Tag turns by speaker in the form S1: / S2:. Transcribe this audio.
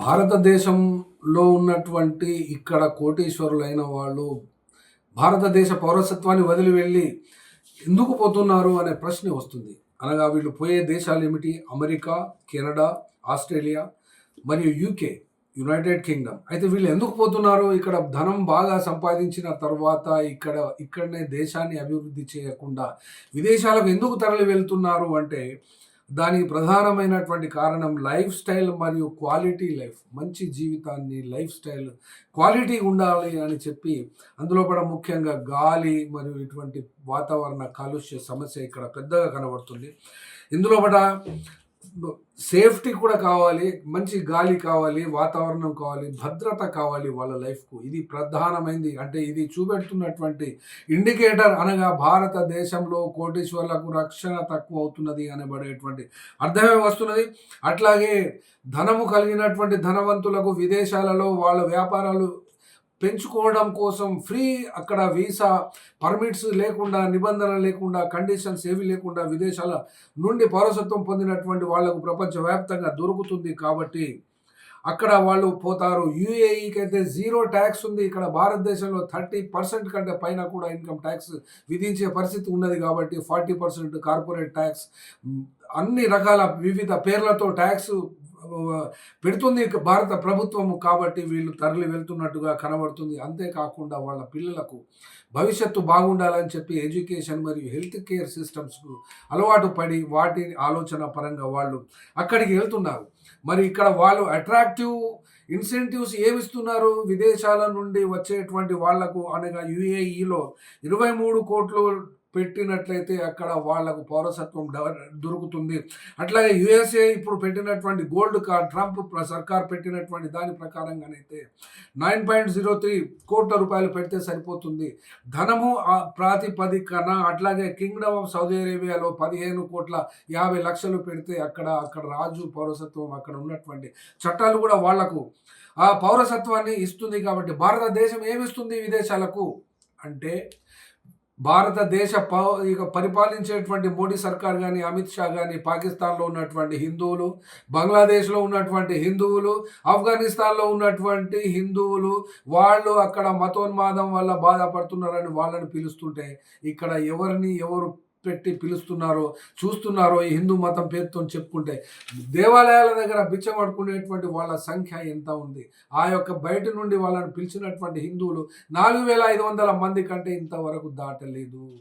S1: భారతదేశంలో ఉన్నటువంటి ఇక్కడ కోటీశ్వరులైన వాళ్ళు భారతదేశ పౌరసత్వాన్ని వదిలి వెళ్ళి ఎందుకు పోతున్నారు అనే ప్రశ్న వస్తుంది. అనగా వీళ్ళు పోయే దేశాలు ఏమిటి? అమెరికా, కెనడా, ఆస్ట్రేలియా మరియు యూకే, యునైటెడ్ కింగ్డమ్. అయితే వీళ్ళు ఎందుకు పోతున్నారు? ఇక్కడ ధనం బాగా సంపాదించిన తర్వాత ఇక్కడనే దేశాన్ని అభివృద్ధి చేయకుండా విదేశాలకు ఎందుకు తరలి వెళ్తున్నారు అంటే దానికి ప్రధానమైనటువంటి కారణం లైఫ్ స్టైల్ మరియు క్వాలిటీ లైఫ్. మంచి జీవితాన్ని, లైఫ్ స్టైల్ క్వాలిటీ ఉండాలి అని చెప్పి అందులో కూడా ముఖ్యంగా గాలి మరియు ఇటువంటి వాతావరణ కాలుష్య సమస్య ఇక్కడ పెద్దగా కనబడుతుంది. ఇందులో కూడా సేఫ్టీ కూడా కావాలి, మంచి గాలి కావాలి, వాతావరణం కావాలి, భద్రత కావాలి వాళ్ళ లైఫ్కు. ఇది ప్రధానమైంది. అంటే ఇది చూపెడుతున్నటువంటి ఇండికేటర్. అనగా భారతదేశంలో కోటీశ్వర్లకు రక్షణ తక్కువ అవుతున్నది అనబడేటువంటి అర్థమే వస్తున్నది. అట్లాగే ధనము కలిగినటువంటి ధనవంతులకు విదేశాలలో వాళ్ళ వ్యాపారాలు పెంచుకోవడం కోసం ఫ్రీ అక్కడ వీసా పర్మిట్స్ లేకుండా, నిబంధనలు లేకుండా, కండిషన్స్ ఏవి లేకుండా విదేశాల నుండి పౌరసత్వం పొందినటువంటి వాళ్లకు ప్రపంచవ్యాప్తంగా దొరుకుతుంది. కాబట్టి అక్కడ వాళ్ళు పోతారు. యూఏఈకి అయితే 0 ట్యాక్స్ ఉంది. ఇక్కడ భారతదేశంలో 30% కంటే పైన కూడా ఇన్కమ్ ట్యాక్స్ విధించే పరిస్థితి ఉన్నది. కాబట్టి 40% కార్పొరేట్ ట్యాక్స్, అన్ని రకాల వివిధ పేర్లతో ట్యాక్స్ పెడుతుంది భారత ప్రభుత్వము. కాబట్టి వీళ్ళు తరలి వెళ్తున్నట్టుగా కనబడుతుంది. అంతేకాకుండా వాళ్ళ పిల్లలకు భవిష్యత్తు బాగుండాలని చెప్పి ఎడ్యుకేషన్ మరియు హెల్త్ కేర్ సిస్టమ్స్కు అలవాటు పడి వాటి ఆలోచన పరంగా వాళ్ళు అక్కడికి వెళ్తున్నారు. మరి ఇక్కడ వాళ్ళు అట్రాక్టివ్ ఇన్సెంటివ్స్ ఏమిస్తున్నారు విదేశాల నుండి వచ్చేటువంటి వాళ్లకు? అనగా యుఏఈలో 23 కోట్లు పెట్టినట్లయితే అక్కడ వాళ్లకు పౌరసత్వం దొరుకుతుంది. అట్లాగే యుఎస్ఏ ఇప్పుడు పెట్టినటువంటి గోల్డ్ కార్డ్, ట్రంప్ సర్కార్ పెట్టినటువంటి దాని ప్రకారంగానైతే 9.03 కోట్ల రూపాయలు పెడితే సరిపోతుంది ధనము ప్రాతిపదికన. అట్లాగే కింగ్డమ్ ఆఫ్ సౌదీ అరేబియాలో 15,50,00,000 పెడితే అక్కడ రాజు పౌరసత్వం, అక్కడ ఉన్నటువంటి చట్టాలు కూడా వాళ్లకు ఆ పౌరసత్వాన్ని ఇస్తుంది. కాబట్టి భారతదేశం ఏమిస్తుంది విదేశాలకు అంటే భారతదేశ పరిపాలించేటువంటి మోడీ సర్కార్ కానీ, అమిత్ షా కానీ, పాకిస్తాన్లో ఉన్నటువంటి హిందువులు, బంగ్లాదేశ్లో ఉన్నటువంటి హిందువులు, ఆఫ్ఘనిస్తాన్లో ఉన్నటువంటి హిందువులు, వాళ్ళు అక్కడ మతోన్మాదం వల్ల బాధపడుతున్నారని వాళ్ళని పిలుస్తుంటే ఇక్కడ ఎవరు పెట్టి పిలుస్తున్నారో చూస్తున్నారో ఈ హిందూ మతం పేరుతో చెప్పుకుంటే దేవాలయాల దగ్గర బిచ్చమడుకునేటువంటి వాళ్ళ సంఖ్య ఎంత ఉంది? ఆ యొక్క బయట నుండి వాళ్ళని పిలిచినటువంటి హిందువులు 4,500 మంది కంటే ఇంతవరకు దాటలేదు.